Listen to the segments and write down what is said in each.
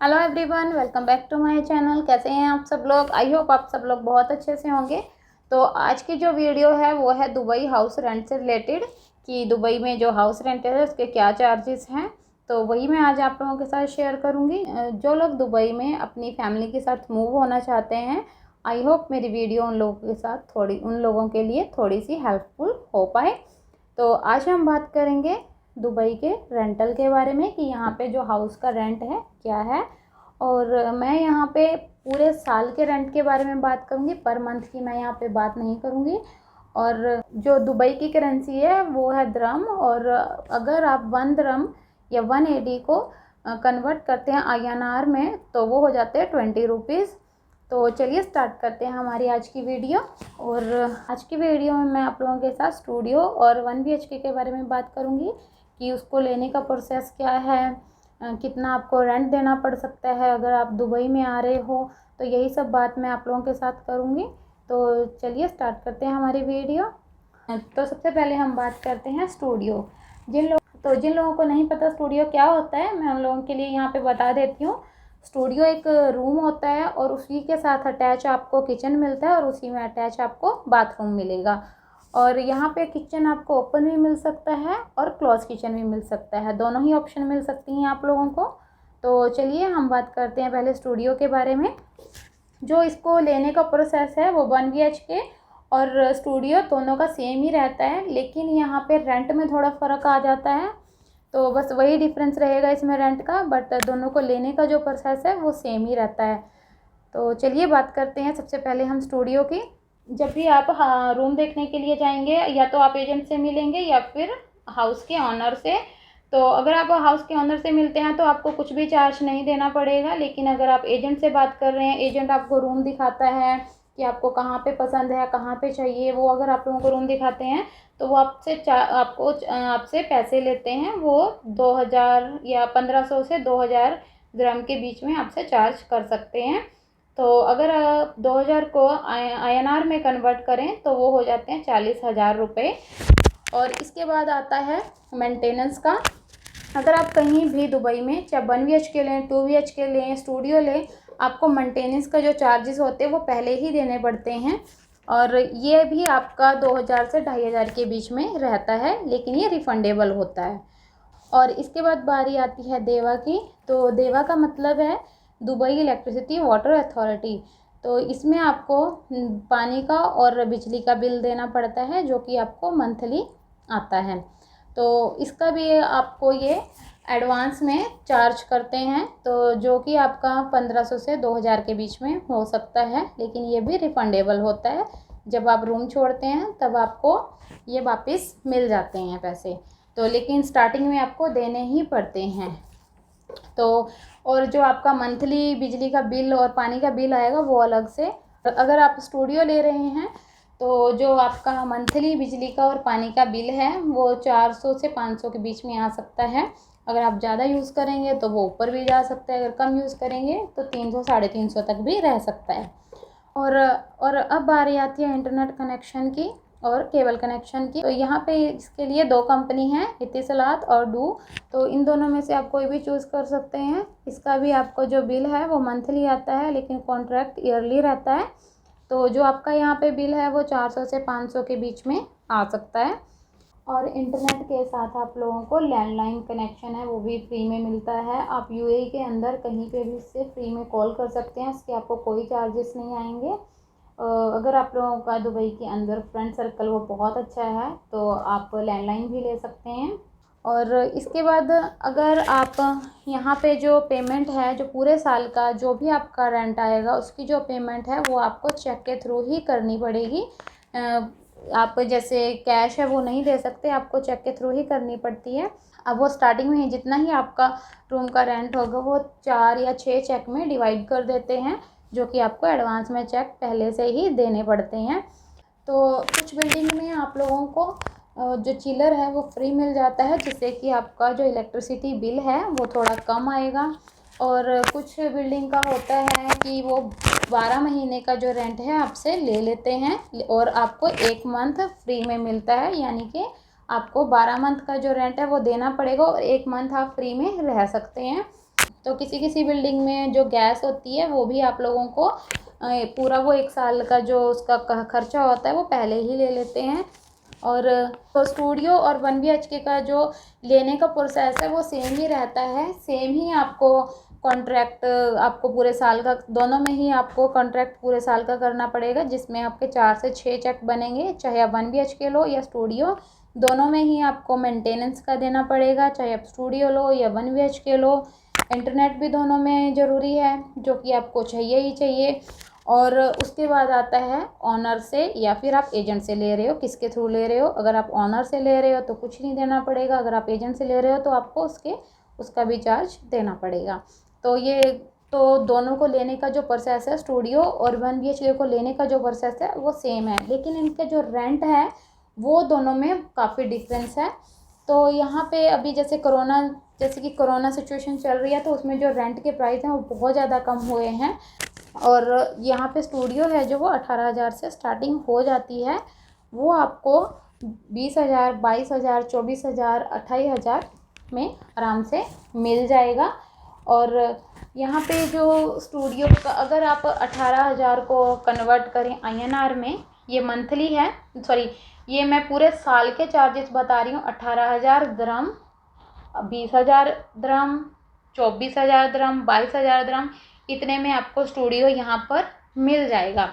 Hello everyone, welcome back to my channel. कैसे हैं आप सब लोग? आई होप आप सब लोग बहुत अच्छे से होंगे। तो आज की जो वीडियो है वो है दुबई हाउस रेंट से रिलेटेड, कि दुबई में जो हाउस रेंट है उसके क्या चार्जेस हैं। तो वही मैं आज आप लोगों के साथ शेयर करूंगी। जो लोग दुबई में अपनी फैमिली के साथ मूव होना चाहते हैं, आई होप मेरी वीडियो उन लोगों के साथ उन लोगों के लिए थोड़ी सी हेल्पफुल हो पाए। तो आज हम बात करेंगे दुबई के रेंटल के बारे में, कि यहाँ पे जो हाउस का रेंट है क्या है। और मैं यहाँ पे पूरे साल के रेंट के बारे में बात करूँगी, पर मंथ की मैं यहाँ पे बात नहीं करूँगी। और जो दुबई की करेंसी है वो है द्रम, और अगर आप 1 द्रम या 1 AD को कन्वर्ट करते हैं INR में तो वो हो जाते हैं 20 रुपीज़। तो चलिए स्टार्ट करते हैं हमारी आज की वीडियो। और आज की वीडियो में मैं आप लोगों के साथ स्टूडियो और 1 BHK के बारे में बात करूँगी, कि उसको लेने का प्रोसेस क्या है, कितना आपको रेंट देना पड़ सकता है अगर आप दुबई में आ रहे हो। तो यही सब बात मैं आप लोगों के साथ करूँगी। तो चलिए स्टार्ट करते हैं हमारी वीडियो। तो सबसे पहले हम बात करते हैं स्टूडियो। जिन लोगों को नहीं पता स्टूडियो क्या होता है, मैं उन लोगों के लिए यहाँ पे बता देती हूँ। स्टूडियो एक रूम होता है और उसी के साथ अटैच आपको किचन मिलता है और उसी में अटैच आपको बाथरूम मिलेगा। और यहाँ पे किचन आपको ओपन भी मिल सकता है और क्लोज किचन भी मिल सकता है, दोनों ही ऑप्शन मिल सकती हैं आप लोगों को। तो चलिए हम बात करते हैं पहले स्टूडियो के बारे में। जो इसको लेने का प्रोसेस है वो 1 BHK और स्टूडियो दोनों का सेम ही रहता है, लेकिन यहाँ पे रेंट में थोड़ा फ़र्क आ जाता है। तो बस वही डिफरेंस रहेगा इसमें रेंट का, बट दोनों को लेने का जो प्रोसेस है वो सेम ही रहता है। तो चलिए बात करते हैं सबसे पहले हम स्टूडियो की। जब भी आप रूम देखने के लिए जाएंगे, या तो आप एजेंट से मिलेंगे या फिर हाउस के ऑनर से। तो अगर आप हाउस के ऑनर से मिलते हैं तो आपको कुछ भी चार्ज नहीं देना पड़ेगा, लेकिन अगर आप एजेंट से बात कर रहे हैं, एजेंट आपको रूम दिखाता है कि आपको कहाँ पे पसंद है, कहाँ पे चाहिए, वो अगर आप लोगों को रूम दिखाते हैं तो वो आपसे पैसे लेते हैं। वो 2000 या 1500 से 2000 dirham के बीच में आपसे चार्ज कर सकते हैं। तो अगर 2000 को INR में कन्वर्ट करें तो वो हो जाते हैं 40,000 रुपये। और इसके बाद आता है मेंटेनेंस का। अगर आप कहीं भी दुबई में चाहे 1 BHK लें, 2 BHK लें, स्टूडियो लें, आपको मेंटेनेंस का जो चार्जेस होते हैं वो पहले ही देने पड़ते हैं। और ये भी आपका 2000 से 2500 के बीच में रहता है, लेकिन ये रिफंडेबल होता है। और इसके बाद बारी आती है देवा की। तो देवा का मतलब है दुबई इलेक्ट्रिसिटी वाटर अथॉरिटी। तो इसमें आपको पानी का और बिजली का बिल देना पड़ता है, जो कि आपको मंथली आता है। तो इसका भी आपको ये एडवांस में चार्ज करते हैं, तो जो कि आपका 1500 से 2000 के बीच में हो सकता है, लेकिन ये भी रिफंडेबल होता है। जब आप रूम छोड़ते हैं तब आपको ये वापस मिल जाते हैं पैसे। तो लेकिन स्टार्टिंग में आपको देने ही पड़ते हैं। तो और जो आपका मंथली बिजली का बिल और पानी का बिल आएगा वो अलग से। अगर आप स्टूडियो ले रहे हैं तो जो आपका मंथली बिजली का और पानी का बिल है वो 400 से 500 के बीच में आ सकता है। अगर आप ज़्यादा यूज़ करेंगे तो वो ऊपर भी जा सकता है, अगर कम यूज़ करेंगे तो 300 350 तक भी रह सकता है। और अब बारी आती है इंटरनेट कनेक्शन की और केबल कनेक्शन की। तो यहाँ पे इसके लिए 2 कंपनी हैं, इतिसलात और डू। तो इन दोनों में से आप कोई भी चूज़ कर सकते हैं। इसका भी आपको जो बिल है वो मंथली आता है, लेकिन कॉन्ट्रैक्ट ईयरली रहता है। तो जो आपका यहाँ पे बिल है वो 400 से 500 के बीच में आ सकता है। और इंटरनेट के साथ आप लोगों को लैंडलाइन कनेक्शन है वो भी फ्री में मिलता है। आप UAE के अंदर कहीं पे भी इससे फ्री में कॉल कर सकते हैं, इसके आपको कोई चार्जेस नहीं आएंगे। अगर आप लोगों का दुबई के अंदर फ्रेंड सर्कल वो बहुत अच्छा है तो आप लैंडलाइन भी ले सकते हैं। और इसके बाद अगर आप यहाँ पे जो पेमेंट है, जो पूरे साल का जो भी आपका रेंट आएगा उसकी जो पेमेंट है वो आपको चेक के थ्रू ही करनी पड़ेगी। आप जैसे कैश है वो नहीं दे सकते, आपको चेक के थ्रू ही करनी पड़ती है। अब वो स्टार्टिंग में ही जितना ही आपका रूम का रेंट होगा वो 4 या 6 चेक में डिवाइड कर देते हैं, जो कि आपको एडवांस में चेक पहले से ही देने पड़ते हैं। तो कुछ बिल्डिंग में आप लोगों को जो चिलर है वो फ्री मिल जाता है, जिससे कि आपका जो इलेक्ट्रिसिटी बिल है वो थोड़ा कम आएगा। और कुछ बिल्डिंग का होता है कि वो 12 महीने का जो रेंट है आपसे ले लेते हैं और आपको 1 मंथ फ्री में मिलता है, यानी कि आपको 12 मंथ का जो रेंट है वो देना पड़ेगा और 1 मंथ आप फ्री में रह सकते हैं। तो किसी किसी बिल्डिंग में जो गैस होती है वो भी आप लोगों को पूरा वो 1 साल का जो उसका खर्चा होता है वो पहले ही ले लेते हैं। और तो स्टूडियो और 1 BHK का जो लेने का प्रोसेस है वो सेम ही रहता है, सेम ही आपको कॉन्ट्रैक्ट आपको पूरे साल का, दोनों में ही आपको कॉन्ट्रैक्ट पूरे साल का करना पड़ेगा, जिसमें आपके 4 से 6 चेक बनेंगे। चाहे आप 1 BHK लो या स्टूडियो, दोनों में ही आपको मेंटेनेंस का देना पड़ेगा, चाहे आप स्टूडियो लो या 1 BHK लो। इंटरनेट भी दोनों में ज़रूरी है, जो कि आपको चाहिए ही चाहिए। और उसके बाद आता है ऑनर से या फिर आप एजेंट से ले रहे हो, किसके थ्रू ले रहे हो। अगर आप ऑनर से ले रहे हो तो कुछ नहीं देना पड़ेगा, अगर आप एजेंट से ले रहे हो तो आपको उसका भी चार्ज देना पड़ेगा। तो ये तो दोनों को लेने का जो प्रोसेस है, स्टूडियो और 1 BHK को लेने का जो प्रोसेस है वो सेम है, लेकिन इनके जो रेंट है वो दोनों में काफ़ी डिफरेंस है। तो यहाँ पे अभी जैसे कोरोना सिचुएशन चल रही है, तो उसमें जो रेंट के प्राइस हैं वो बहुत ज़्यादा कम हुए हैं। और यहाँ पे स्टूडियो है जो वो 18,000 से स्टार्टिंग हो जाती है, वो आपको 20,000, 22,000, 24,000, 28,000 में आराम से मिल जाएगा। और यहाँ पे जो स्टूडियो का अगर आप 18,000 को कन्वर्ट करें INR में, ये मंथली है, सॉरी ये मैं पूरे साल के चार्जेस बता रही हूँ। 18,000 दिरहम, 20,000 दिरहम, 24,000 दिरहम, 22,000 दिरहम, इतने में आपको स्टूडियो यहाँ पर मिल जाएगा।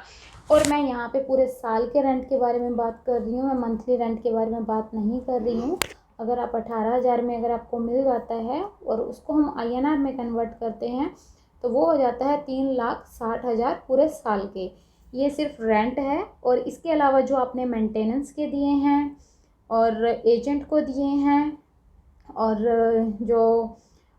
और मैं यहाँ पे पूरे साल के रेंट के बारे में बात कर रही हूँ, मैं मंथली रेंट के बारे में बात नहीं कर रही हूँ। अगर आप 18,000 में अगर आपको मिल जाता है और उसको हम INR में कन्वर्ट करते हैं तो वो हो जाता है 3,60,000 पूरे साल के। ये सिर्फ रेंट है, और इसके अलावा जो आपने मेंटेनेंस के दिए हैं और एजेंट को दिए हैं और जो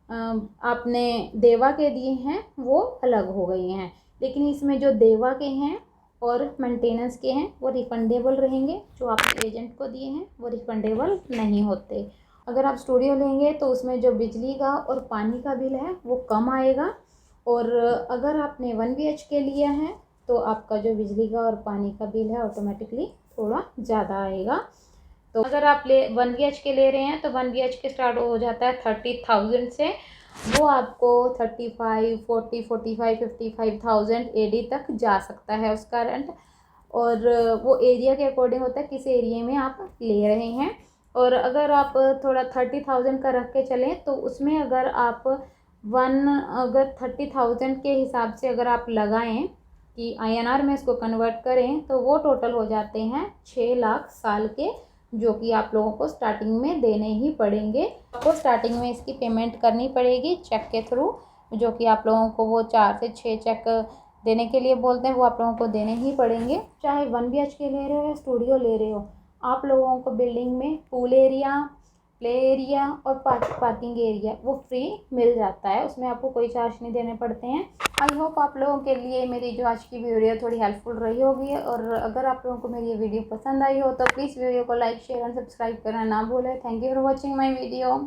आपने देवा के दिए हैं वो अलग हो गए हैं। लेकिन इसमें जो देवा के हैं और मेंटेनेंस के हैं वो रिफंडेबल रहेंगे, जो आपने एजेंट को दिए हैं वो रिफंडेबल नहीं होते। अगर आप स्टूडियो लेंगे तो उसमें जो बिजली का और पानी का बिल है वो कम आएगा, और अगर आपने 1 BHK लिया है तो आपका जो बिजली का और पानी का बिल है ऑटोमेटिकली थोड़ा ज़्यादा आएगा। तो अगर आप 1 BHK ले रहे हैं तो 1 BHK स्टार्ट हो जाता है 30,000 से, वो आपको 35, 40, 45, 55,000 AD तक जा सकता है उसका रेंट। और वो एरिया के अकॉर्डिंग होता है किस एरिया में आप ले रहे हैं। और अगर आप थोड़ा 30,000 का रख के चलें तो उसमें अगर 30,000 के हिसाब से अगर आप लगाएं कि INR में इसको कन्वर्ट करें तो वो टोटल हो जाते हैं 6 लाख साल के, जो कि आप लोगों को स्टार्टिंग में देने ही पड़ेंगे। आपको स्टार्टिंग में इसकी पेमेंट करनी पड़ेगी चेक के थ्रू, जो कि आप लोगों को वो 4 से 6 चेक देने के लिए बोलते हैं, वो आप लोगों को देने ही पड़ेंगे। चाहे 1 BHK ले रहे हो या स्टूडियो ले रहे हो, आप लोगों को बिल्डिंग में पूल एरिया, प्ले एरिया और पार्किंग एरिया वो फ्री मिल जाता है, उसमें आपको कोई चार्ज नहीं देने पड़ते हैं। आई होप आप लोगों के लिए मेरी जो आज की वीडियो थोड़ी हेल्पफुल रही होगी। और अगर आप लोगों को मेरी ये वीडियो पसंद आई हो तो प्लीज़ वीडियो को लाइक, शेयर एंड सब्सक्राइब करना ना भूलें। Thank you for watching my video.